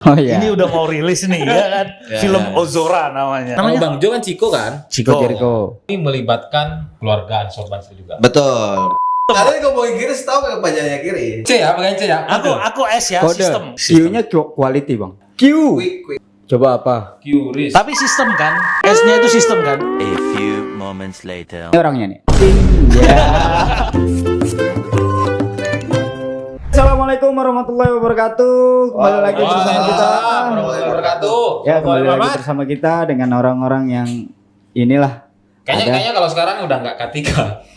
Oh iya. Ini udah mau rilis nih ya kan. Film Ozora namanya. Nama Bang Jo kan Chico kan? Chico Jericho. Ini melibatkan keluarga Ansor Banser juga. Betul. Kalian ngomongin Kiris tahu nggak panjangnya Kiris? C ya, pakai C ya. Aku S ya, Kode. sistem. Q-nya quality, Bang. Q. Quick. Coba apa? Curious. Tapi sistem kan. S-nya itu sistem kan. A few moments later. Ini orangnya nih. Ya. Assalamualaikum warahmatullahi wabarakatuh. Kembali lagi bersama kita. Warahmatullahi wabarakatuh. Ya, kembali lagi Muhammad. bersama kita dengan orang-orang yang inilah. Kayaknya kalau sekarang udah nggak K3.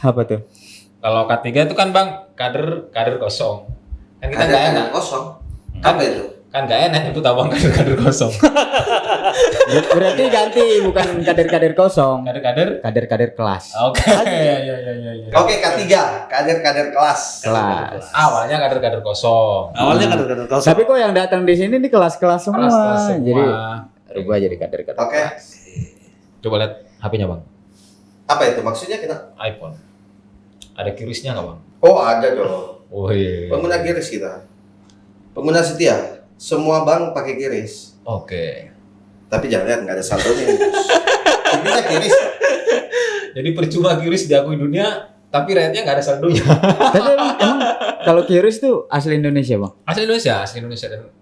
Apa tuh? Kalau K3 itu kan Bang kader kosong. Kan kita nggak enak. Kosong. Kan Apa itu? Kan nggak enak nyebut abang kader kosong. Berarti ganti, bukan kader-kader kosong. Kader-kader. Kelas. Oke. Ya. Oke, K3, kader-kader kelas. Kelas. Awalnya kader kosong. Awalnya kader-kader kosong. Tapi kok yang datang di sini nih kelas-kelas semua. Kelas-kelas semua. Jadi rubah jadi kader-kader. Oke. Coba lihat HP-nya Bang. Apa itu maksudnya kita? iPhone. Ada kirisnya nggak Bang? Oh, ada dong. Oh iya. Pengguna Kiris kita. Pengguna setia. Semua bank pakai Kiris. Oke. Tapi jangan lihat nggak ada saldonya. Intinya Kiris. Jadi percuma kiris diakui dunia, tapi rate-nya nggak ada saldonya. Tapi emang kalau Kiris tuh asli Indonesia, Bang? Asli Indonesia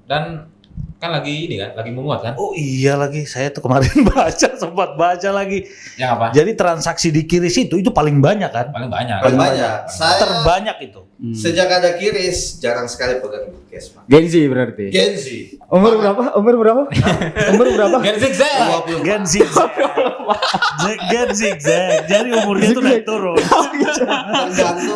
dan kan lagi ini kan, lagi menguat kan? Oh iya lagi, saya tuh kemarin sempat baca lagi. Yang apa? Jadi transaksi di Kiris itu paling banyak kan? Paling banyak. Paling banyak. Saya Terbanyak itu. sejak ada Kiris jarang sekali pegang cash, Pak. Gen Z berarti. Gen Z. Umur berapa? Umur berapa? Gen zigzag. 24. Gen zigzag. Gen zigzag. Jadi umurnya tuh naik turun.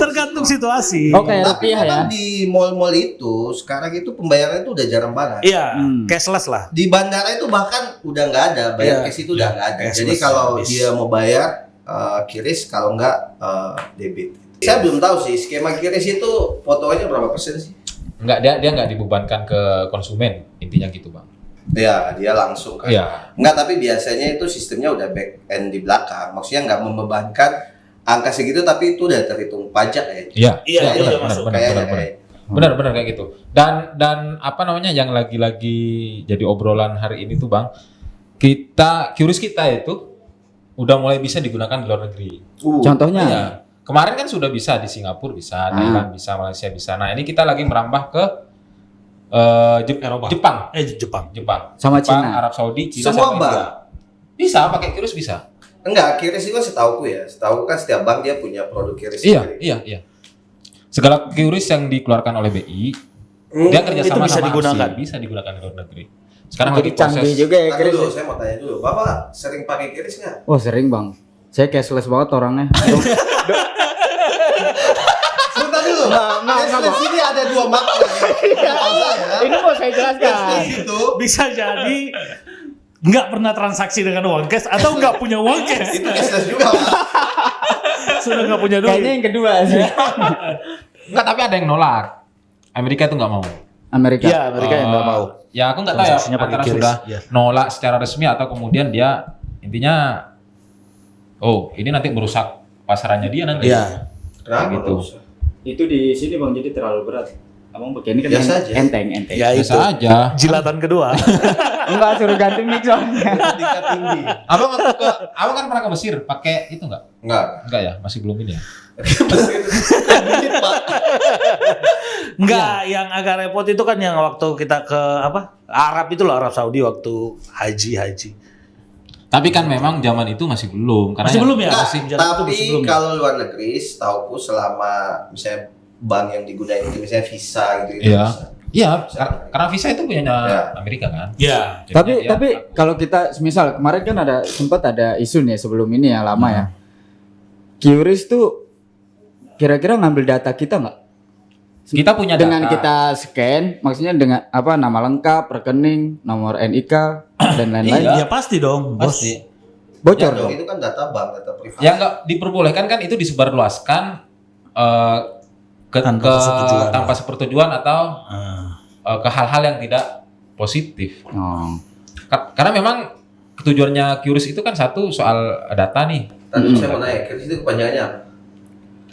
Tergantung situasi. Oh, kayak Tapi rupiah ya. memang di mall-mall itu sekarang itu pembayaran itu udah jarang banget. Iya, cashless lah. Di bandara itu bahkan udah nggak ada, bayar Iya. cash itu udah nggak ada. Cashless Jadi kalau habis. dia mau bayar Kiris, kalau nggak debit. Saya belum tahu sih skema Kiris itu fotonya berapa persen sih? Enggak, dia nggak dibebankan ke konsumen, intinya gitu Bang. Ya, dia langsung kan. Iya. Nggak, tapi biasanya itu sistemnya udah back end di belakang. Maksudnya nggak membebankan angka segitu, tapi itu udah terhitung pajak ya. Iya. Iya, itu udah benar, masuk kayaknya. benar kayak gitu. Dan apa namanya yang lagi jadi obrolan hari ini tuh Bang, Kiris kita itu udah mulai bisa digunakan di luar negeri. Contohnya? Iya. Kemarin kan sudah bisa di Singapura bisa, Thailand bisa, Malaysia bisa. Nah, ini kita lagi merambah ke Eropa. Jepang. Jepang. Sama Jepang, Cina. Arab Saudi, Cina Semua sama bank? India. Bisa pakai Kiris bisa. Enggak, Kiris itu setauku ya. Setauku kan setiap bank dia punya produk Kiris sendiri. Iya. Segala Kiris yang dikeluarkan oleh BI, dia kerjasama itu bisa sama digunakan. APSI, bisa digunakan di luar negeri. Sekarang Jadi lagi canggih proses. juga ya Ntar Kiris. dulu, saya mau tanya dulu. Bapak sering pakai Kiris nggak? Oh, sering, Bang. Saya cashless banget orangnya. Sebentar dulu. Cashless ini ada dua makna. Ini mau saya jelaskan. Cashless itu Bisa jadi nggak pernah transaksi dengan uang cash atau nggak punya uang cash. itu cashless juga, Pak. Sudah nggak punya duit. Kayaknya yang kedua sih. Enggak, tapi ada yang nolak. Amerika itu nggak mau. Amerika. Iya, mereka yang nggak mau. Ya aku nggak tahu ya Transaksinya pakai antara Kiris, sudah iya. nolak secara resmi atau kemudian dia intinya ini nanti merusak pasarannya dia nanti. Iya. Kenapa? Gitu. Nggak usah. Itu di sini, Bang, jadi terlalu berat. Abang pakai ini kan Biasa aja. enteng. Ya itu. Biasa aja. Jilatan kedua. Enggak, suruh ganti mic soalnya. Tingkat tinggi. Abang kan pernah ke Mesir pakai itu enggak? Enggak. Enggak ya, masih belum ini ya. Dikit, Pak. Enggak, yang agak repot itu kan yang waktu kita ke Arab itu loh, Arab Saudi waktu haji. Tapi kan memang zaman itu masih belum karena Masih belum ya? Enggak, Masih jalan itu masih tapi belum ya? kalau luar negeri, setauku selama misalnya bank yang digunakan itu misalnya Visa gitu. Iya. bisa. Iya, karena visa itu punyanya Ya. Amerika kan. Iya. Jadinya Tapi dia- kalau kita misal kemarin kan sempat ada isu nih sebelum ini ya lama ya. Kiris tuh kira-kira ngambil data kita nggak? kita punya Dengan data. kita scan, maksudnya dengan nama lengkap, rekening, nomor NIK dan lain-lain. Iya pasti dong, bos. Pasti. Bocor Ya, dong, dong. itu kan data bank, data privasi. Yang nggak diperbolehkan kan itu disebarluaskan tanpa sepertujuan atau ke hal-hal yang tidak positif. Oh. Karena memang tujuannya Kiris itu kan satu soal data nih. Tadi saya mau nanya, Kiris itu kepanjangannya apa?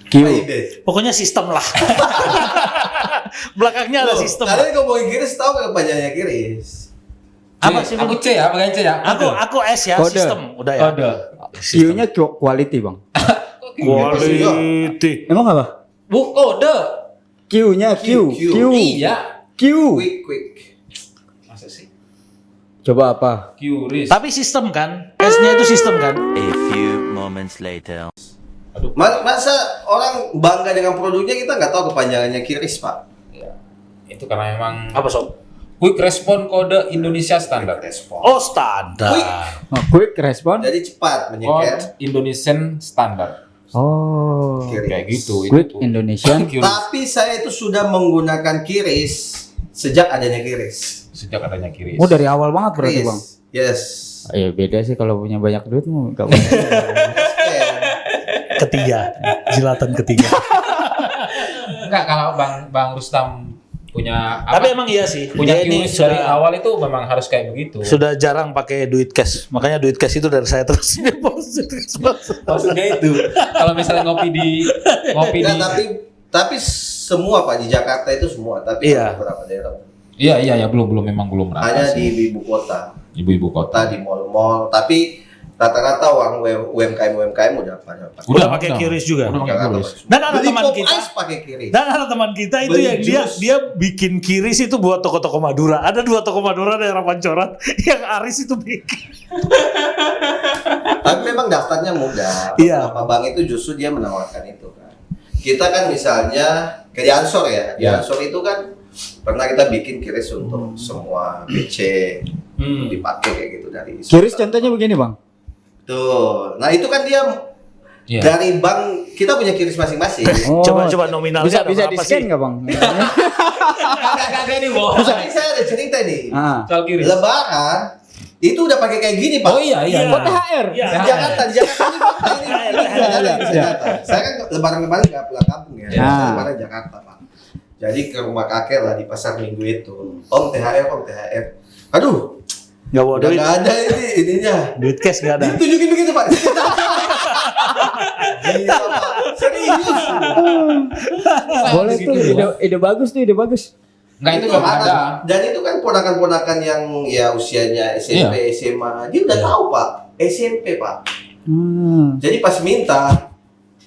Q. KIB. Pokoknya sistem lah. Belakangnya ada sistem. Kalian ngomongin Kiris tahu nggak kepanjangannya Kiris? Apa sih? Aku C ya, bagian C ya. Aku S ya, Kode. sistem udah ya. Kode. Q-nya quality, Bang. Quality. Emang apa? Bu, kode. Q-nya Q. Q. Iya. Q. Quick. Masa sih? Coba apa? Curious. Tapi sistem kan? S-nya itu sistem kan? A few moments later. Masa orang bangga dengan produknya kita nggak tahu kepanjangannya QRIS, Pak? Ya. Itu karena memang Apa sob? Quick Response Code Indonesia Standar. Respon. Oh standar. Quick respon. Jadi cepat menyeker. Code Indonesian Standard. Oh. Kayak gitu. Quick itu. Indonesian. QRIS. Tapi saya itu sudah menggunakan QRIS sejak adanya QRIS. Sejak adanya QRIS. Oh, dari awal banget berarti, QRIS. Bang. Yes. Iya, beda sih kalau punya banyak duit mau enggak punya. Ketiga. Jilatan ketiga. Enggak, kalau Bang Rustam punya Tapi emang iya sih. punya dia ini QRIS dari sudah awal itu memang harus kayak begitu. sudah jarang pakai duit cash. Makanya duit cash itu dari saya terus deposit. Maksudnya itu. Kalau misalnya ngopi di Nggak, tapi semua Pak di Jakarta itu semua, tapi Iya. beberapa daerah. Iya belum memang rata Hanya sih. di ibu kota, ibu kota. di mall-mall, tapi rata-rata orang UMKM udah pada pakai. Udah pakai QRIS juga. Udah pakai QRIS. Dan ada Beli teman pop kita. ice pakai QRIS. Dan ada teman kita itu Beli yang jus. dia bikin QRIS itu buat toko-toko Madura. Ada 2 toko Madura daerah Pancoran yang Aris itu bikin. Tapi memang daftarnya mudah. Iya. Beberapa bank itu justru dia menawarkan itu kan. Kita kan misalnya ke Ansor ya. Di Ya. Ansor itu kan pernah kita bikin QRIS untuk semua BC dipakai kayak gitu dari. QRIS contohnya begini, Bang. Tuh. Nah, itu kan dia Iya. dari bank kita punya QRIS masing-masing. Oh, Coba nominalnya bisa ada bisa berapa di scan sih? nggak, Bang? Kagak nih, Bo. Tapi saya ada cerita nih. Ah. Soal QRIS. Lebaran itu udah pakai kayak gini, Pak. Oh iya. Oh, THR. Iya. Di Jakarta ini iya. Saya kan lebaran kemarin nggak pulang kampung ya. Ya. Saya lebaran di Jakarta, Pak. Jadi ke rumah kakek lah di pasar Minggu itu. Om THR. Aduh, Nggak bawa duit. nggak ada ininya. Duit cash nggak ada. Ditunjukin begitu, Pak. Gila, Pak. Serius. Boleh tuh, ide bagus tuh, ide bagus. Enggak itu belum ada. Dan itu kan ponakan-ponakan yang ya usianya SMP, SMA. Dia udah tahu, Pak. SMP, Pak. Jadi pas minta,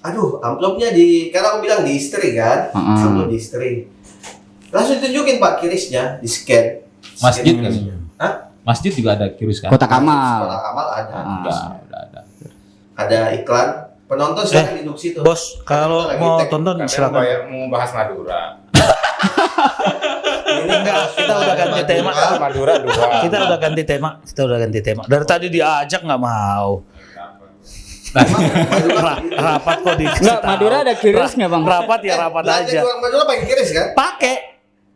aduh, amplopnya karena aku bilang di istri kan, amplop di istri. Langsung tunjukin Pak QRIS-nya, di scan. Masjid Scan. kan? Hah? Masjid juga ada QRIS kan? Kotak amal. Kotak amal ada. Udah ada. Ada iklan. Penonton silakan duduk situ. Bos, kalau Kita lagi mau tag. tonton silakan. Mau bahas Madura. Ini Enggak, kita udah ganti tema. Madura 2. Kita udah ganti tema. Dari tadi diajak nggak mau. Rapat kok di. Enggak, Madura ada QRIS nggak, Bang? Rapat ya rapat Belanja aja. di orang Madura pakai QRIS kan? Pakai.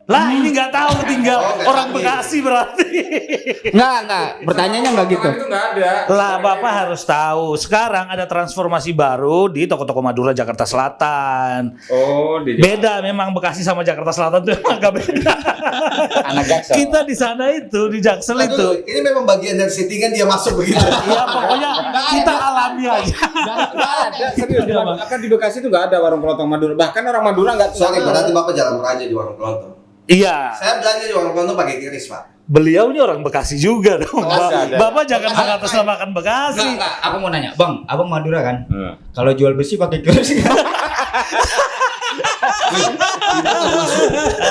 Lah ini nggak tahu tinggal Oh, nggak orang tahu. Bekasi berarti. Enggak. Pertanyaannya enggak gitu. Itu nggak ada. Lah Bapak harus tahu. Sekarang ada transformasi baru di toko-toko Madura Jakarta Selatan. Oh, di Beda memang Bekasi sama Jakarta Selatan tuh agak beda. anak Jaksel. Kita di sana itu di Jaksel itu. Aduh, ini memang bagian dari settingan dia masuk begitu. Iya pokoknya kita alami aja. Nggak ada, serius. Kan di Bekasi itu nggak ada warung kelontong Madura. Bahkan orang Madura nggak tahu. Sorry, berarti Bapak jalan meraja di warung kelontong. Iya. Saya belanja di warung kelontong pakai QRIS, Pak. Beliau ini orang Bekasi juga dong. Bekasi ada. Bapak jangan mengatasnamakan Bekasi. Enggak. Aku mau nanya, Bang, Abang Madura kan? Hmm. Kalau jual besi pakai QRIS nggak?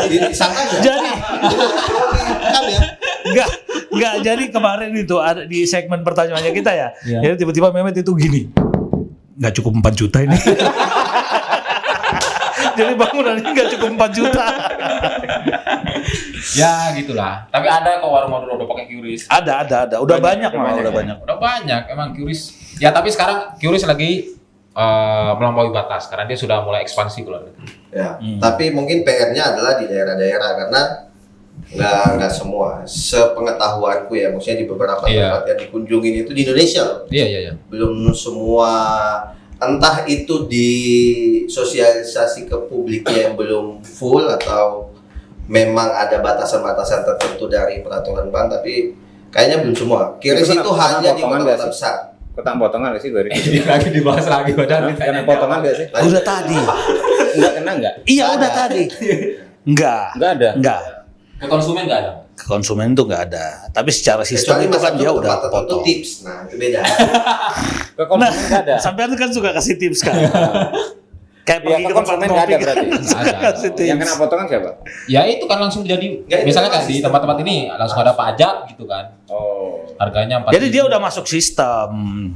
Disangka aja. Jadi Kan ya. enggak jadi kemarin itu ada di segmen pertanyaannya kita ya. Iya. Jadi tiba-tiba Mehmet itu gini. Enggak cukup 4 juta ini. Jadi bangunannya enggak cukup 4 juta. Ya gitulah. Tapi ada kok warung Madura udah pakai QRIS. Ada. Udah banyak malah, udah banyak. Udah banyak emang QRIS. Ya tapi sekarang QRIS lagi melampaui batas karena dia sudah mulai ekspansi keluar negeri. Ya, tapi mungkin PR-nya adalah di daerah-daerah karena nggak semua. Sepengetahuanku ya, maksudnya di beberapa Iya. tempat yang dikunjungin itu di Indonesia loh. Iya. Belum semua, entah itu di sosialisasi ke publiknya yang belum full atau memang ada batasan-batasan tertentu dari peraturan bank, tapi kayaknya belum semua. QRIS itu hanya di potongan kota-kota nggak sih? besar. Potongan nggak sih dari? Lagi dibahas lagi padahal Karena potongan nggak sih? Udah tadi. Nggak kena nggak? Iya udah tadi. Enggak. Nggak ada. Enggak. ke konsumen nggak ada. ke konsumen itu nggak ada. Tapi secara sistem Kecuali itu kan Mas dia Abdul udah tempat tertentu potong. tips. Nah, itu beda. Ke konsumen nggak ada. Sampean kan suka kasih tips kan. Kayak Iya, pergi ke ke tempat konsumen nggak ngopi ada kan. berarti. Suka Ada. kasih tips. Yang kena potongan siapa? Ya itu kan langsung jadi Ya, itu misalnya kayak kan di sistem. tempat-tempat ini langsung ada pajak gitu kan. Oh. Harganya 4.000. Jadi dia udah masuk sistem,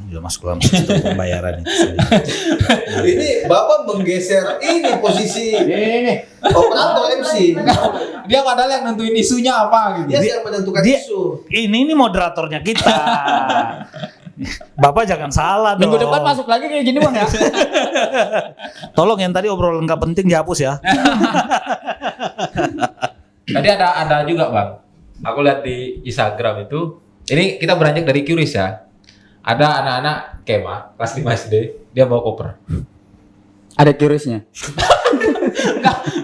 udah masuk dalam sistem pembayaran itu. Ini Bapak menggeser ini posisi Ini. operator MC. dia padahal yang nentuin isunya apa gitu. Dia yang menentukan dia- isu. Ini moderatornya kita. Bapak jangan salah dong. Minggu depan masuk lagi kayak gini Bang ya. Tolong yang tadi obrolan nggak penting dihapus ya. Tadi ada juga Bang. Aku lihat di Instagram itu. Ini kita beranjak dari Qris ya. Ada anak-anak kemah kelas 5 SD, dia bawa koper. Ada QRIS-nya.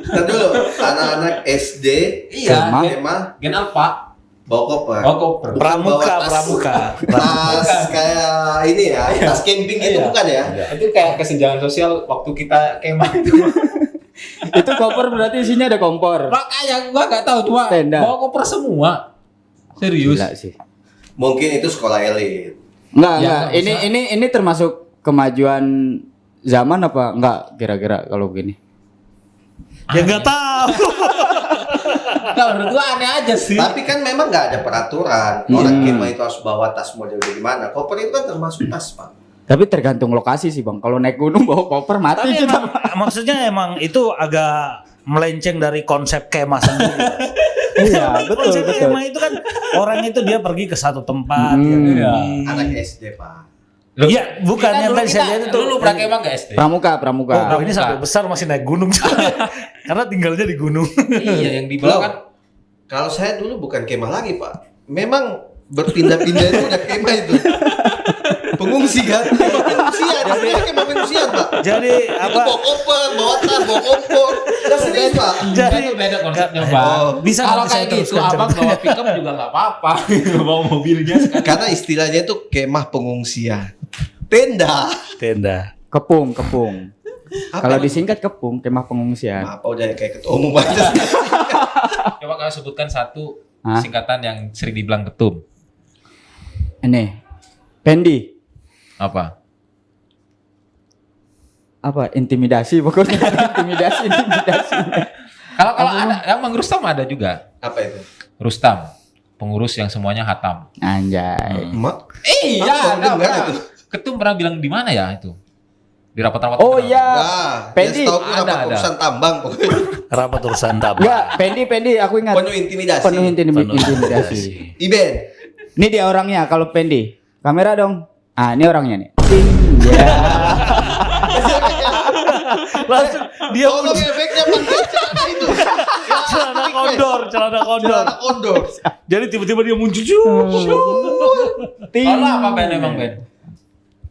Ntar dulu, anak-anak SD, Iya, kemah, Gen Alpha bawa koper. bawa koper. Pramuka, Bawa tas. pramuka. Tas kayak ini ya, tas camping gitu Iya. bukan ya? Itu kayak kesenjangan sosial waktu kita kemah itu. Itu koper berarti isinya ada kompor. Makanya gua nggak tahu cuma Tenda. bawa koper semua. Serius. Gila sih. Mungkin itu sekolah elit. Enggak, Ya, enggak. nggak Ini termasuk kemajuan zaman apa enggak kira-kira kalau begini? Ya nggak tahu. Nah, menurut gua aneh aja sih. Tapi kan memang nggak ada peraturan. Orang kemah itu harus bawa tas model gimana. Koper itu kan termasuk tas, Pak. Tapi tergantung lokasi sih Bang. Kalau naik gunung bawa koper mati Tapi kita. emang, maksudnya emang itu agak melenceng dari konsep kemah sendiri. Iya, betul Konsep betul. kemah itu kan orang itu dia pergi ke satu tempat. Iya. Anak SD, Pak. Iya, bukan yang tadi saya lihat itu. Dulu pernah kemah nggak SD? Pramuka. Oh, ini sampai besar masih naik gunung. Karena tinggalnya di gunung. Iya, yang di bawah kan. Kalau saya dulu bukan kemah lagi, Pak. Memang berpindah-pindah itu udah kemah itu. Pengungsi kan? Pengungsian, jadi kemah pengungsian, Pak. Jadi Itu apa? bawa koper, bawa tas, bawa kompor. Udah serius, Pak. Jadi Itu beda konsepnya, Bang. bisa Kalau nanti saya kayak gitu, teruskan abang bawa pickup juga nggak apa-apa. Bawa mobilnya sekali. Karena istilahnya itu kemah pengungsian. Tenda. tenda. Kepung. Apa Kalau emang? disingkat kepung, kemah pengungsian. Apa udah kayak ketua umum aja. Coba kalian sebutkan satu Hah? singkatan yang sering dibilang ketum. Ini. Pendi. Apa? Apa? Intimidasi pokoknya. intimidasi. Kalau ada, yang Bang Rustam ada juga. Apa itu? Rustam, pengurus yang semuanya hatam. Anjay. Emak? Iya, Apa? Dengar itu. Ketum pernah bilang di mana ya itu? Di rapat-rapat. Oh internal. iya. Nah, Pendi. dia setahu aku Ada, dapat ada. urusan tambang pokoknya. Rapat urusan tabah. Enggak, Pendi aku ingat. Penuh intimidasi. Penuh intimidasi. Iben. Ini dia orangnya kalau Pendi. Kamera dong. Ah, ini orangnya nih. Ting. Ya. Langsung dia Tolong efeknya pakai cara itu. celana kondor. Celana kondor. Jadi tiba-tiba dia muncul. Ting. Kalau apa Ben emang Ben?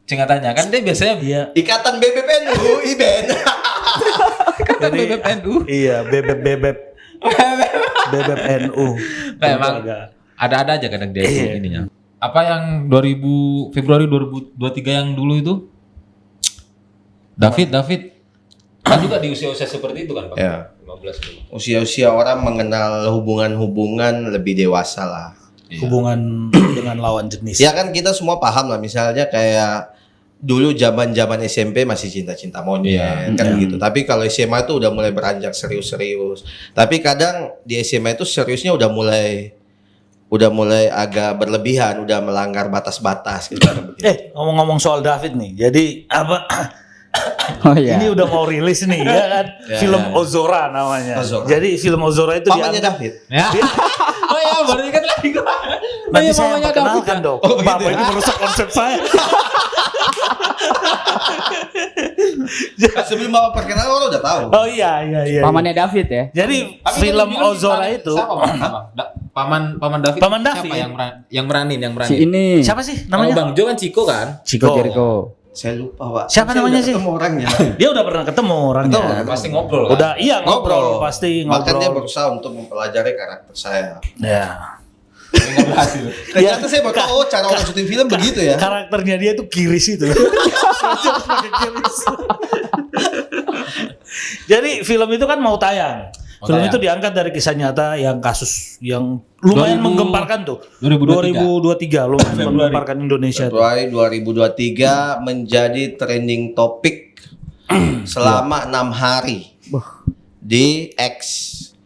Singkatannya kan dia biasanya Iya. Ikatan BPPNU, Iben. kata BPNU. Iya, bebek NU. Nah, emang ada-ada aja kadang dia itu ininya. Apa yang Februari 2023 yang dulu itu? David kan juga di usia-usia seperti itu kan Pak? Ya. 15 dulu. Usia-usia orang mengenal hubungan-hubungan lebih dewasa lah. Iya. Hubungan dengan lawan jenis. Ya kan kita semua paham lah, misalnya kayak dulu zaman-zaman SMP masih cinta-cinta monyet kan gitu. Tapi kalau SMA itu udah mulai beranjak serius-serius. Tapi kadang di SMA itu seriusnya udah mulai agak berlebihan, udah melanggar batas-batas gitu. Ngomong-ngomong soal David nih. Jadi apa? Oh iya. Ini udah mau rilis nih ya kan. Film Ozora namanya. Ozora. Jadi film Ozora itu Pamannya dianggap- David. Ya. Oh ya, baru ingat lagi gua. Nanti Oh iya, saya mamanya perkenalkan David. dong. Oh, begitu Bapak ya? ini merusak konsep saya. Sebelum Bapak perkenalan orang udah tahu. Oh iya. Pamannya David ya. Jadi Tapi film tadi bilang Ozora paman- itu siapa, Bang? Paman David. Paman David. Siapa yang meranin? Si ini. siapa sih Kalau namanya? Bang Jo kan Ciko kan? Chico Jericho. Saya lupa, Pak. Siapa Saya namanya udah sih? ketemu orangnya. Dia udah pernah ketemu orangnya. Pasti ngobrol kan? Udah iya ngobrol pasti Bahkan dia ngobrol. berusaha untuk mempelajari karakter saya. Ya. Tapi nggak berhasil. Ternyata saya baru tahu cara orang syuting film begitu ya. Karakternya dia tuh kiris itu. Jadi film itu kan mau tayang. Film Makanya. itu diangkat dari kisah nyata yang kasus yang lumayan 2000 menggemparkan tuh. 2023. 2023 lumayan menggemparkan Indonesia tuh. Februari 2023 menjadi trending topik selama 6 hari di X.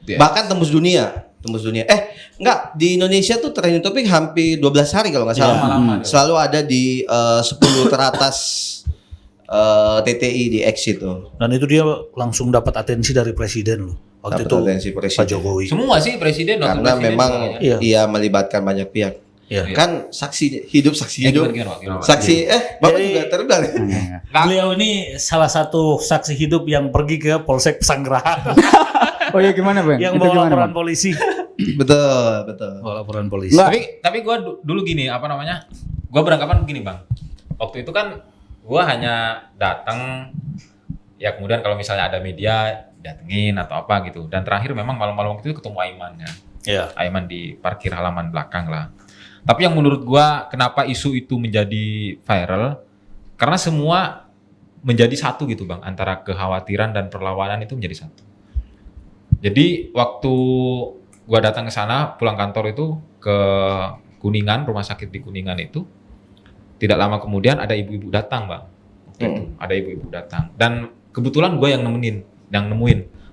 Di X. Bahkan tembus dunia. Enggak, di Indonesia tuh trending topik hampir 12 hari kalau nggak salah. Lama-lama. Selalu ada di 10 teratas TTI di X itu. Dan itu dia langsung dapat atensi dari presiden loh. Waktu Dapat itu atensi presiden. Pak Jokowi. Semua sih presiden waktu Karena presiden memang semuanya. Iya. ia melibatkan banyak pihak. Iya. Kan saksi hidup Ya, gimana, Pak? saksi Bapak Jadi- juga terlibat. Beliau ini salah satu saksi hidup yang pergi ke Polsek Pesanggerahan Oh iya gimana Bang? yang Itu bawa gimana, laporan Bang? polisi. Betul. Bawa laporan polisi. Tapi gua dulu gini, apa namanya? Gua beranggapan begini, Bang. Waktu itu kan gua hanya datang ya, kemudian kalau misalnya ada media datengin atau apa gitu. Dan terakhir memang malam-malam waktu itu ketemu Aiman ya. Iya. Aiman di parkir halaman belakang lah. Tapi yang menurut gua kenapa isu itu menjadi viral, karena semua menjadi satu gitu Bang, antara kekhawatiran dan perlawanan itu menjadi satu. Jadi waktu gua datang ke sana, pulang kantor itu ke Kuningan, rumah sakit di Kuningan itu, tidak lama kemudian ada ibu-ibu datang Bang. Waktu itu ada ibu-ibu datang. Dan kebetulan gua yang nemuin.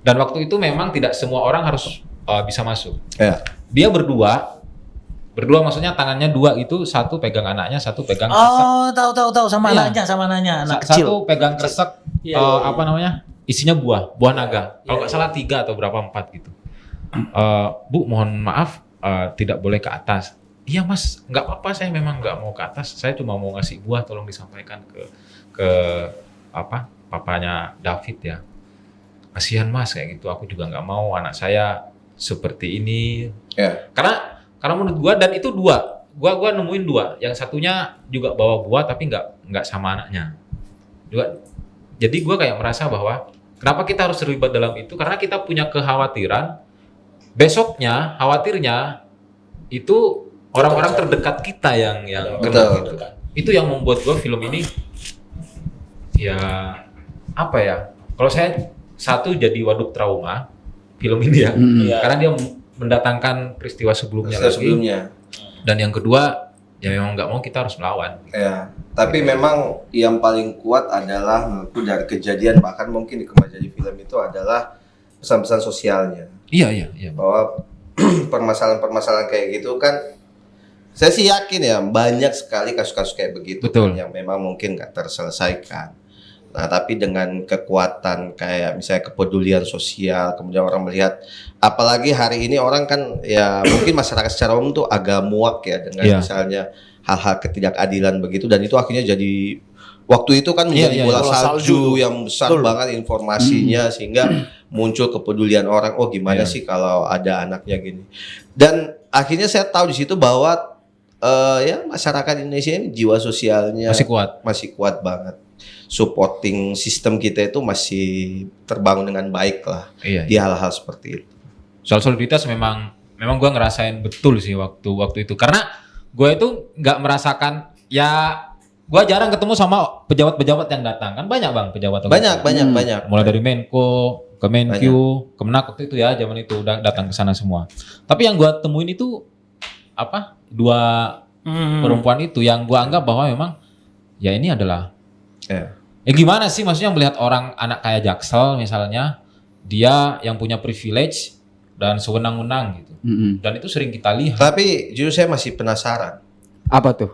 Dan waktu itu memang tidak semua orang harus bisa masuk. Ya. Dia berdua maksudnya tangannya dua itu, satu pegang anaknya, satu pegang kresek. Oh, tahu sama Iya. anaknya, anak kecil. Satu pegang kresek, Iya. apa namanya? Isinya buah naga. Kalau nggak salah 3 atau berapa 4 gitu. Bu, mohon maaf, tidak boleh ke atas. Iya Mas, nggak apa-apa, saya memang nggak mau ke atas. Saya cuma mau ngasih buah, tolong disampaikan ke apa papanya David ya. Kasihan Mas kayak gitu. Aku juga nggak mau anak saya seperti ini. Ya. Karena menurut gua, dan itu dua, gua nemuin dua. Yang satunya juga bawa buah tapi nggak sama anaknya. Juga, jadi gua kayak merasa bahwa kenapa kita harus terlibat dalam itu? Karena kita punya kekhawatiran. Besoknya, khawatirnya itu orang-orang terdekat kita yang kena gitu. Itu yang membuat gua film ini ya apa ya? Kalau saya satu jadi waduk trauma film ini ya, karena dia mendatangkan peristiwa sebelumnya lagi. Dan yang kedua, ya memang nggak mau, kita harus melawan. Ya, tapi memang yang paling kuat adalah menurutku dari kejadian, bahkan mungkin di kemajuan film itu adalah pesan-pesan sosialnya. Iya. Bahwa permasalahan-permasalahan kayak gitu kan, saya sih yakin ya banyak sekali kasus-kasus kayak begitu. Betul. Yang memang mungkin nggak terselesaikan. Nah, tapi dengan kekuatan kayak misalnya kepedulian sosial, kemudian orang melihat, apalagi hari ini orang kan ya mungkin masyarakat secara umum tuh agak muak ya dengan misalnya hal-hal ketidakadilan begitu, dan itu akhirnya jadi waktu itu kan menjadi bola salju yang besar banget informasinya, sehingga muncul kepedulian orang, oh gimana sih kalau ada anaknya gini. Dan akhirnya saya tahu di situ bahwa ya masyarakat Indonesia ini jiwa sosialnya masih kuat banget. Supporting sistem kita itu masih terbangun dengan baik lah di hal-hal seperti itu. Soal soliditas memang gue ngerasain betul sih waktu itu, karena gue itu nggak merasakan ya, gue jarang ketemu sama pejabat-pejabat yang datang, kan banyak Bang pejabat. Banyak. Mulai dari Menko, Kemenq, Kemenak waktu itu ya, zaman itu udah datang ke sana semua. Tapi yang gue temuin itu apa? Dua perempuan itu yang gue anggap bahwa memang ya ini adalah ya gimana sih maksudnya melihat orang anak kayak Jaksel misalnya, dia yang punya privilege dan sewenang-wenang gitu. Dan itu sering kita lihat. Tapi justru saya masih penasaran. Apa tuh?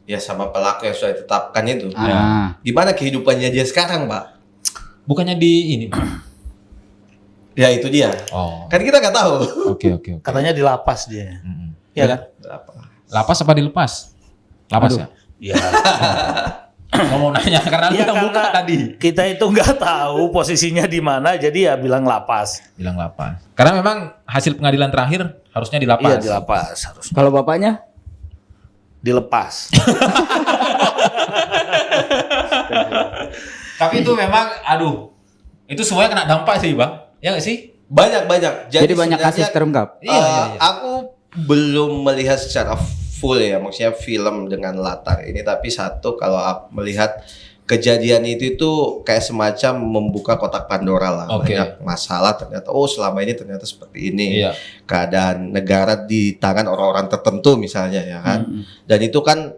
Ya sama pelaku yang sudah ditetapkan itu. Gimana kehidupannya dia sekarang, Pak? Bukannya di ini. Ya itu dia. Oh. Kan kita nggak tahu. Oke. Katanya di lapas dia. Iya kan? Lapas apa dilepas? Lapas ya? Iya. Mau nanya karena lu yang buka tadi. Kita itu nggak tahu posisinya di mana, jadi ya bilang lapas. Bilang lapas. Karena memang hasil pengadilan terakhir harusnya di lapas. Iya di lapas harus. Kalau bapaknya? Dilepas. Tapi itu memang, aduh, itu semuanya kena dampak sih Bang. Ya nggak sih? Banyak. Jadi banyak kasus terungkap. Iya. Aku belum melihat secara full ya, maksudnya film dengan latar ini, tapi satu kalau aku melihat kejadian itu kayak semacam membuka kotak Pandora lah. Oke. Banyak masalah ternyata, selama ini ternyata seperti ini. Iya. Keadaan negara di tangan orang-orang tertentu misalnya ya kan. Dan itu kan,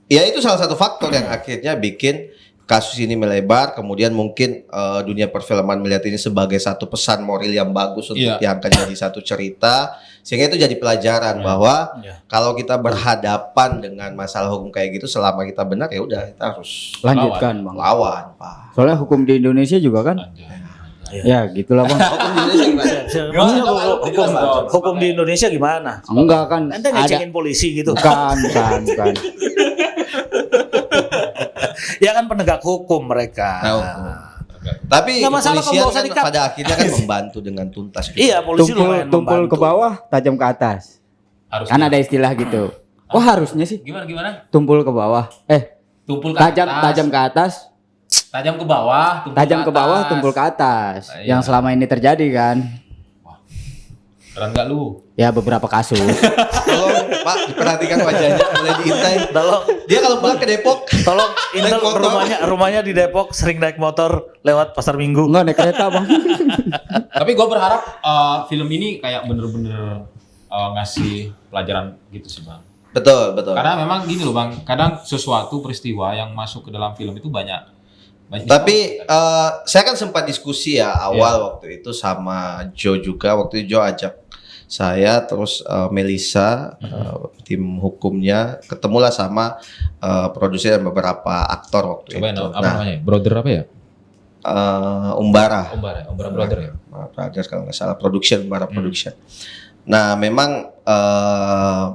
ya itu salah satu faktor yang akhirnya bikin kasus ini melebar. Kemudian mungkin dunia perfilman melihat ini sebagai satu pesan moral yang bagus untuk diangkat jadi satu cerita. Sehingga itu jadi pelajaran bahwa kalau kita berhadapan dengan masalah hukum kayak gitu, selama kita benar ya udah kita harus Lanjutkan Bang. lawan, Pak. Soalnya hukum di Indonesia juga kan. Ya gitulah Bang. Hukum di Indonesia gimana? Maksudnya hukum di Indonesia gimana? Enggak kan. Ente ngecekin polisi gitu. Bukan. Ya kan penegak hukum mereka. Tapi Nggak masalah kepolisian kalau nggak usah kan dikat. pada akhirnya kan membantu dengan tuntas juga. Iya, polisi lumayan Tumpul membantu. ke bawah, tajam ke atas. Harusnya. Kan ada istilah gitu. Oh harusnya sih. Gimana? Tumpul ke bawah. Tumpul ke Tajam atas. tajam ke atas, Tajam ke bawah, tajam ke bawah, tumpul ke atas. Iya. Yang selama ini terjadi kan. Keren gak lu? Ya beberapa kasus. Tolong Pak diperhatikan wajahnya, boleh diintai. Tolong, Dia kalau pulang ke Depok, tolong Intel Naik motor. rumahnya di Depok, sering naik motor lewat Pasar Minggu. Enggak naik kereta Bang. Tapi gue berharap film ini kayak bener-bener ngasih pelajaran gitu sih bang. betul. Karena memang gini loh bang, kadang sesuatu peristiwa yang masuk ke dalam film itu banyak. Tapi saya kan sempat diskusi ya awal waktu itu sama Joe juga. Waktu itu Joe ajak saya terus Melissa tim hukumnya ketemulah sama produser dan beberapa aktor waktu Coba itu. apa namanya? Brother apa ya? Umbara Umbara Brother ya. Brothers kalau nggak salah, Umbara Production. Nah memang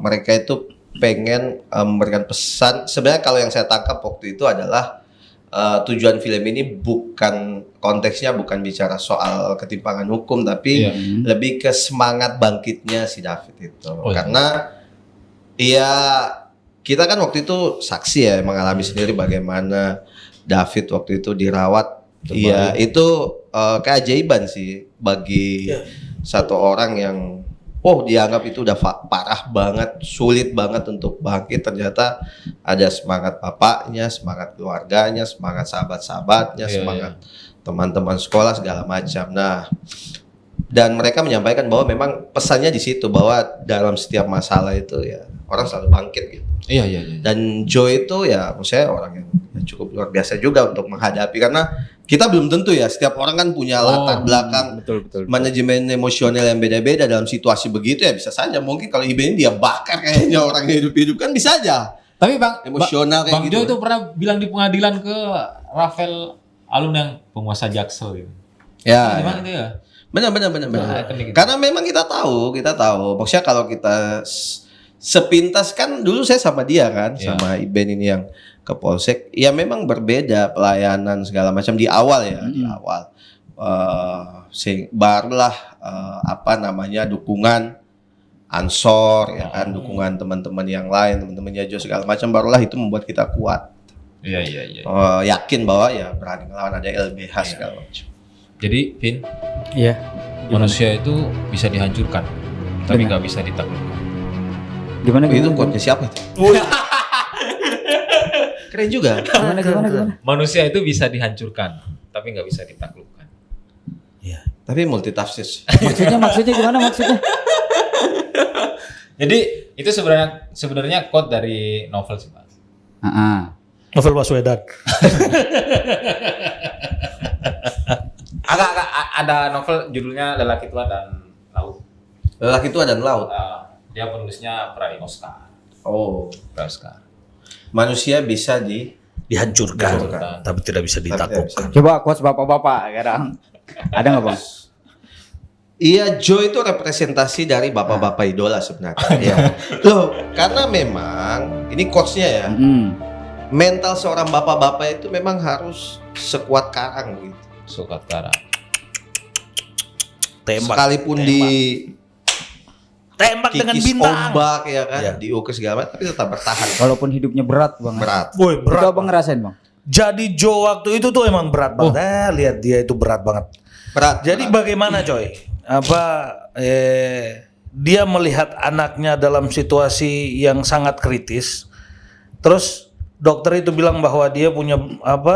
mereka itu pengen memberikan pesan. Sebenarnya kalau yang saya tangkap waktu itu adalah tujuan film ini konteksnya bukan bicara soal ketimpangan hukum, tapi lebih ke semangat bangkitnya si David itu. Karena ya kita kan waktu itu saksi ya, mengalami sendiri bagaimana David waktu itu dirawat. Iya, itu keajaiban sih bagi satu orang yang dianggap itu udah parah banget, sulit banget untuk bangkit. Ternyata ada semangat bapaknya, semangat keluarganya, semangat sahabat-sahabatnya, semangat teman-teman sekolah segala macam. Nah, dan mereka menyampaikan bahwa memang pesannya di situ bahwa dalam setiap masalah itu ya orang selalu bangkit gitu. Iya. Dan Joe itu ya menurut saya orang yang cukup luar biasa juga untuk menghadapi, karena kita belum tentu ya, setiap orang kan punya latar belakang Betul. manajemen emosional yang beda-beda dalam situasi begitu ya. Bisa saja mungkin kalau Iben dia bakar kayaknya orang yang hidup-hidup kan bisa aja. Tapi bang, Emosional kayak Bang gitu. Joe itu pernah bilang di pengadilan ke Rafael Alun yang penguasa Jaksel gitu. Ya. Gimana itu ya? Benar. Karena memang kita tahu. Maksudnya kalau kita sepintas kan dulu saya sama dia kan, sama Iben ini yang ke Polsek, ya memang berbeda pelayanan segala macam di awal ya, di awal. Barulah dukungan Ansor ya kan, dukungan teman-teman yang lain, teman-temannya Joe segala macam, barulah itu membuat kita kuat. Iya. Yakin bahwa ya berani ngelawan, ada LBH segala macam. Jadi Vin, Iya. manusia itu bisa dihancurkan, tapi nggak bisa ditaklukkan. Gimana Itu quote-nya siapa itu? Keren juga. Gimana? Manusia itu bisa dihancurkan, tapi nggak bisa ditaklukkan. Tapi multitafsir. Maksudnya gimana maksudnya? Jadi itu sebenarnya quote dari novel sih Pak. Novel Baswedan. Agak ada novel judulnya Lelaki Tua dan Laut. Lelaki Tua dan Laut. Dia penulisnya peraih Oscar. Peraih Oscar. Manusia bisa Dihancurkan, tapi tidak bisa ditaklukkan. Coba quotes bapak-bapak sekarang. Ada nggak Bang? Iya, Joe itu representasi dari bapak-bapak idola sebenarnya. Ya. Loh, karena memang ini quotes-nya ya. Mental seorang bapak-bapak itu memang harus sekuat karang gitu. Sukat Karang. Sekalipun Tembak dengan kikis bintang. ombak ya kan, diukir segala macam, tapi tetap bertahan. Walaupun hidupnya berat Bang. Berat. Woi, Itu berat. Abang ngerasain Bang? Jadi Joe waktu itu tuh emang berat banget. Lihat dia itu berat banget. Jadi bagaimana coy? Dia melihat anaknya dalam situasi yang sangat kritis. Terus dokter itu bilang bahwa dia punya apa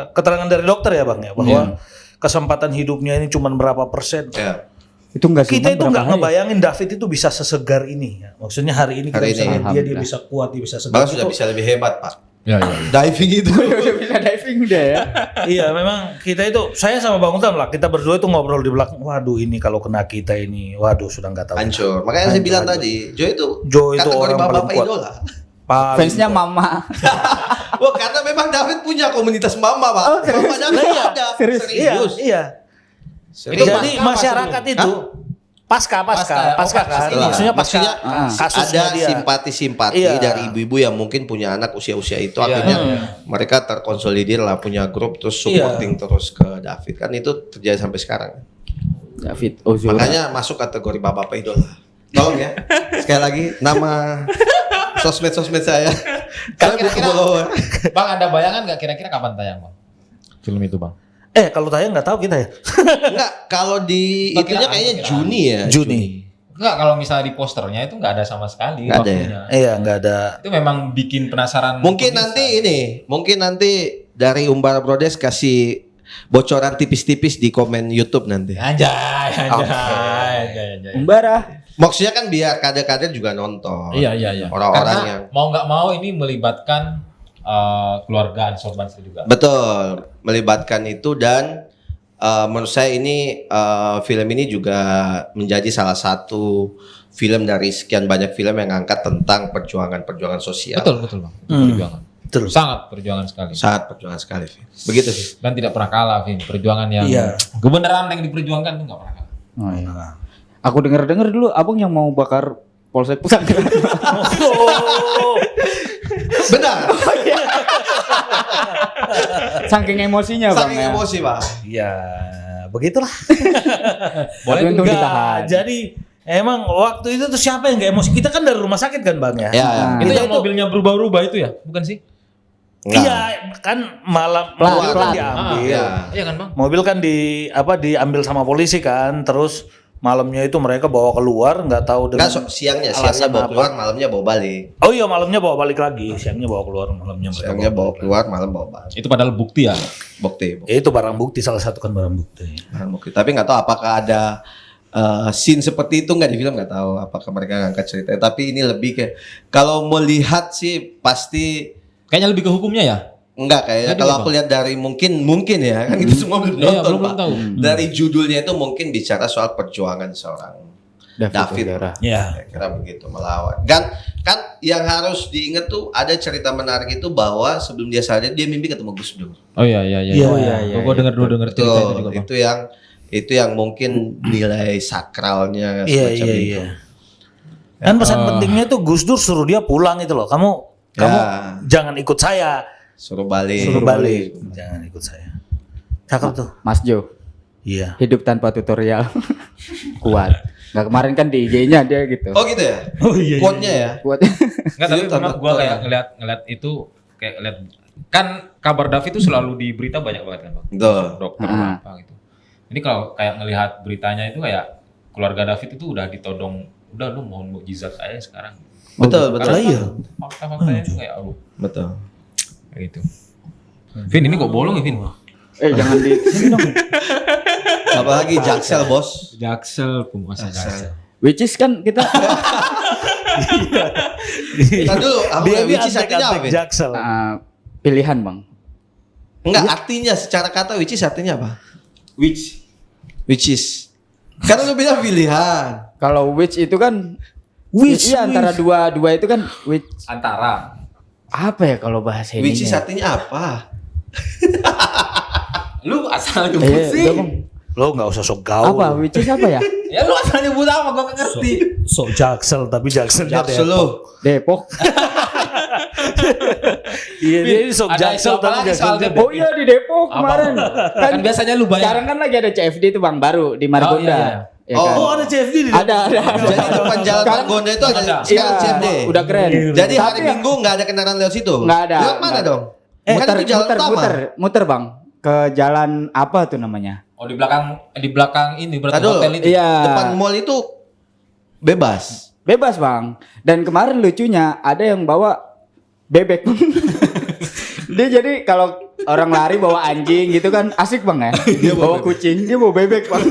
keterangan dari dokter ya Bang ya bahwa kesempatan hidupnya ini cuma berapa persen. Ya. Itu enggak Kita itu nggak berapa hari? ngebayangin David itu bisa sesegar ini ya. Maksudnya hari ini kita Hari bisa ini. lihat dia bisa kuat, dia bisa segar. Bahkan sudah bisa lebih hebat, Pak. Ya, ya. Diving itu. Udah bisa diving deh ya. Iya, memang kita itu saya sama Bang Utam lah, kita berdua itu ngobrol di belakang. Waduh, ini kalau kena kita ini, waduh sudah nggak tahu. Hancur. Makanya saya bilang tadi, Joe itu Joe itu orang paling bapak kuat. idola. Paling Fansnya kuat. mama. Wah, karena memang David punya komunitas mama, Pak. Mama David Iya. ada. Serius? Iya, iya. Serius. Jadi masyarakat itu pasca kan. Setelah. Maksudnya pasca Maksudnya, kasusnya ada dia. simpati-simpati Iya. dari ibu-ibu yang mungkin punya anak usia-usia itu akhirnya mereka terkonsolidir lah punya grup terus supporting terus ke David kan itu terjadi sampai sekarang. David Ozora. Makanya masuk kategori bapak idola. Tolong ya. Sekali lagi nama sosmed saya. Kalau Saya kira-kira, follower. Bang ada bayangan nggak kira-kira kapan tayang Bang? Film itu Bang? Kalau tayang nggak tahu kita ya. Enggak, kalau di itunya kayaknya Perkiraan. Juni ya. Juni. Enggak, kalau misalnya di posternya itu nggak ada sama sekali Nggak ada ya? waktunya. Iya, nggak ada. Itu memang bikin penasaran. Mungkin pemirsa. nanti dari Umbara Brothers kasih bocoran tipis-tipis di komen YouTube nanti. Anjay. Umbara. Maksudnya kan biar kader-kader juga nonton. Iya. Orang-orang Karena yang mau nggak mau ini melibatkan keluarga Ansor Bansri juga. betul melibatkan itu dan menurut saya ini film ini juga menjadi salah satu film dari sekian banyak film yang angkat tentang perjuangan sosial. Betul Bang. Itu perjuangan. Betul. Sangat perjuangan sekali. Sangat perjuangan sekali. Vin. Begitu sih. Dan tidak pernah kalah, Vin. Perjuangan yang Iya. kebenaran yang diperjuangkan itu nggak pernah kalah. Oh, iya. Aku dengar dulu abang yang mau bakar Polsek Pesanggeran. Benar. Saking emosinya bang. Saking ya. emosi, Pak. Ya, begitulah. Tapi Boleh untung Enggak, ditahan. jadi emang waktu itu tuh siapa yang gak emosi? Kita kan dari rumah sakit kan Bang ya? Ya, Itu Kita yang mobilnya berubah-ubah itu ya, bukan sih? Iya, kan malam Pelan, mobil kan pelan. diambil. Iya. Iya kan Bang? Mobil kan diambil sama polisi kan, terus malamnya itu mereka bawa keluar, nggak tahu dengan Enggak, siangnya alasan bawa apa. keluar, malamnya bawa balik. Oh iya, malamnya bawa balik lagi, siangnya bawa keluar, malamnya mereka Siangnya bawa balik keluar, malam bawa balik. Itu padahal bukti ya. Bukti. lagi. Itu barang bukti, salah satu kan barang bukti. Barang bukti. Tapi nggak tahu apakah ada scene seperti itu nggak di film, nggak tahu apakah mereka ngangkat cerita. Tapi ini lebih ke kalau melihat sih pasti Kayaknya lebih ke hukumnya ya. enggak kayaknya. Nggak Kalau gitu, aku lihat dari mungkin ya kan itu semua belum Iya, nonton, belum Pak. tahu. Dari judulnya itu mungkin bicara soal perjuangan seorang David. Ozora. Ya. Kira begitu melawan. Kan yang harus diingat tuh ada cerita menarik itu bahwa sebelum dia sadar dia mimpi ketemu Gus Dur. Oh iya. Iya. Oh, iya. Gue dengar cerita itu Betul, juga Bang. itu yang mungkin nilai sakralnya Iya, semacam iya, itu. iya. Dan pesan pentingnya tuh Gus Dur suruh dia pulang itu loh. Kamu Ya. jangan ikut saya, Suruh balik. suruh balik. Jangan ikut saya. Cakep tuh. Mas Jo, Iya. hidup tanpa tutorial. Kuat. Nggak kemarin kan di IG-nya dia gitu. Oh gitu ya? Oh iya. Quote-nya ya? Kuat. Enggak, tapi Hidup tanpa memang gue kayak tutorial. ngeliat itu kayak lihat kan kabar David itu selalu di berita banyak banget kan Bang. Betul. Dokter Ah. apa gitu. Ini kalau kayak ngelihat beritanya itu kayak keluarga David itu udah ditodong, udah lu mohon mukjizat aja sekarang. Betul, betul. Karena iya. Fakta-faktanya itu kayak aduh Betul. kayak gitu. Vin ini kok bolong ya Vin? Jangan di sini dong. Apalagi Jaksel, Bos. Jaksel, penguasa Jaksel. Which is kan kita Kita dulu, aku Dia which is artinya apa? antek-antek Vin? Jaksel. pilihan bang. Enggak, artinya secara kata which is artinya apa? Which? Which is. Karena lu bilang pilihan. Kalau which itu kan Which, iya antara dua itu kan which Antara. apa ya kalau bahasa ini? Which is artinya apa? Lu asal Iya, nyebut sih. Bang. Lo nggak usah sok gaul. Apa which is apa ya? Ya lu asal nyebut apa gua nggak ngerti. Sok Jaksel tapi Jakselnya Jaksel Depok. lu. Depok. Iya dia ini sok Ada Jaksel isu apa tapi lagi Jaksel soal Depok. Oh iya di Depok Apa? kemarin. Kan biasanya lu bayar. Sekarang kan lagi ada CFD itu bang baru di Margonda. Oh, iya. Ya kan? Oh ada CFD di Depok. Ada. Jadi depan jalan Sekarang- Margonda itu ada Ada. sekarang Iya, CFD. udah keren. Jadi hari Tapi ya- Minggu nggak ada kendaraan lewat situ. Nggak ada. Lewat mana Nggak. dong? muter, Kan itu jalan muter, utama. muter bang ke jalan apa tuh namanya? Oh di belakang ini berarti Tadi dulu. hotel itu. Iya. Depan mall itu bebas. Bebas bang. Dan kemarin lucunya ada yang bawa bebek. Dia jadi kalau orang lari bawa anjing gitu kan asik bang ya. Dia bawa kucing, dia bawa bebek bang.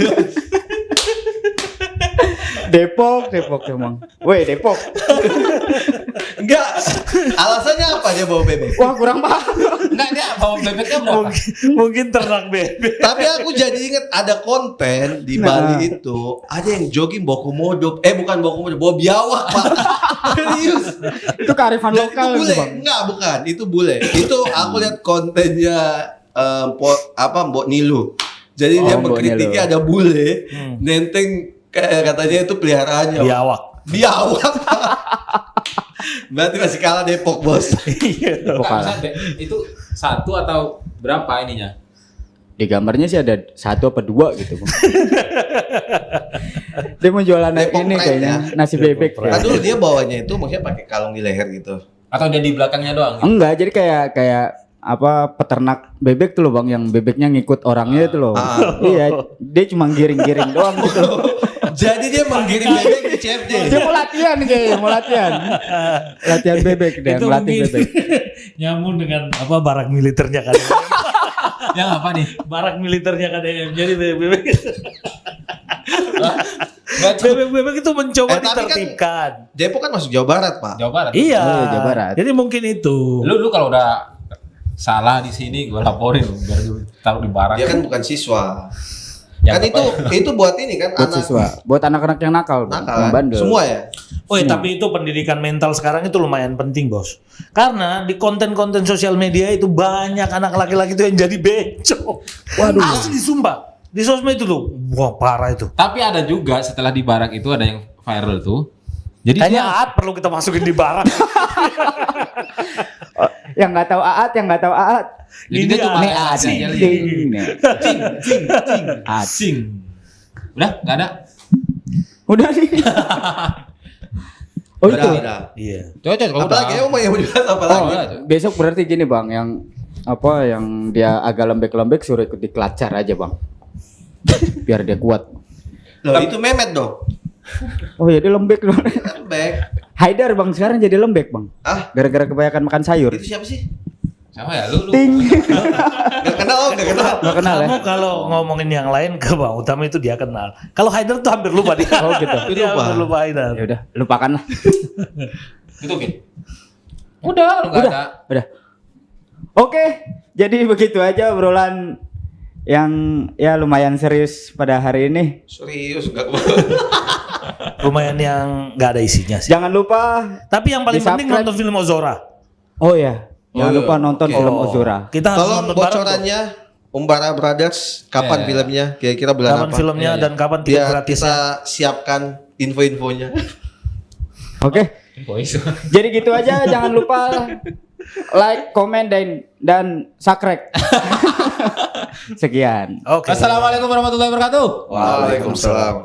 Depok emang. Woi Depok. Enggak. Alasannya apa dia bawa bebek? Wah kurang paham. Enggak, dia bawa bebeknya berapa? Mungkin ternak bebek. Tapi aku jadi ingat ada konten di Bali itu ada yang jogging bawa komodo. Bukan bawa komodo, bawa biawak pak. Serius. Itu kearifan Dan lokal itu bule. gitu bang. Enggak, bukan. Itu bule. Itu aku lihat kontennya Mbok Nilu. Jadi dia Mbok mengkritiknya Nilu. ada bule nenteng katanya itu peliharaannya. Biawak. Berarti masih kalah Depok, Bos. Depok kalah. Itu satu atau berapa ininya? Di gambarnya sih ada 1 apa 2 gitu bang. Dia mau jualan Depok ini Pride, kayaknya nasi bebek. Kan dulu dia bawanya itu maksudnya pakai kalung di leher gitu. Atau dia di belakangnya doang? Enggak, jadi kayak apa peternak bebek tuh loh bang, yang bebeknya ngikut orangnya itu loh. Iya, dia cuma giring-giring doang gitu loh. Jadi dia menggiring bebek di CFD. Dia mau latihan kayaknya, mau latihan. Latihan bebek dia, Itu melatih mungkin bebek. nyambung dengan apa barak militernya KDM. Yang apa nih? Barak militernya KDM. Jadi bebek Enggak bebek itu mencoba Tapi kan ditertibkan. Depok kan masuk Jawa Barat, Pak. Jawa Barat. Iya. Oh, iya, Jawa Barat. Jadi mungkin itu. Lu kalau udah salah di sini gue laporin biar lu taruh di barak. Dia kan bukan siswa. Ya, Kan itu buat ini kan Buat anak siswa, buat anak-anak yang nakal, Bang, nakal yang kan? bandel. Semua ya. Oh ya, tapi itu pendidikan mental sekarang itu lumayan penting, Bos. Karena di konten-konten sosial media itu banyak anak laki-laki itu yang jadi bencong. Waduh. Asli sumpah. Di sosmed itu loh. Wah, parah itu. Tapi ada juga setelah di barak itu ada yang viral tuh. Jadi Kayaknya dia Aat perlu kita masukin di barak. Yang nggak tahu Aat, jadi Ini dia tuh ada Nih pakai asing. yel-yel. Cing. Aat. Asing. Udah, enggak ada. Udah nih. Oh itu. Udah. Iya. Cocok kalau Apalagi udah. mau yang mau dibahas apa Oh, lagi? udah. Besok berarti gini bang, yang dia agak lembek-lembek suruh ikut dikelacar aja bang. Biar dia kuat. Loh, itu Mehmet dong. Oh ya dia lembek loh. Lembek. Haidar bang sekarang jadi lembek bang. Ah, Gara-gara kebanyakan makan sayur. itu siapa sih? Sama ya lu. Ting. Gak kenal, gak kenal. Gak kenal ya? Kamu kalau ngomongin yang lain ke Bang Utama itu dia kenal. Kalau Haidar tuh hampir lupa dia. Oh gitu. Dia Lupa. hampir lupa Haidar. Ya udah, lupakan lah. Tutupin. Udah, lu enggak ada. Udah. Oke, jadi begitu aja obrolan yang ya lumayan serius pada hari ini. Serius enggak? Lumayan yang nggak ada isinya sih. Jangan lupa, Tapi yang paling penting Di-subscribe. nonton film Ozora. oh ya, jangan iya. lupa nonton Oke. film Ozora. Kita harus Tolong nonton bareng. bocorannya Umbara Brothers kapan Iya. filmnya? Kira-kira bulan Kapan apa? filmnya Iya, dan kapan tiket Biar gratisnya. kita siapkan info-infonya. Oke, Voice. jadi gitu aja. Jangan lupa like, komen dan subscribe. Sekian. Oke. Assalamualaikum warahmatullahi wabarakatuh. Waalaikumsalam.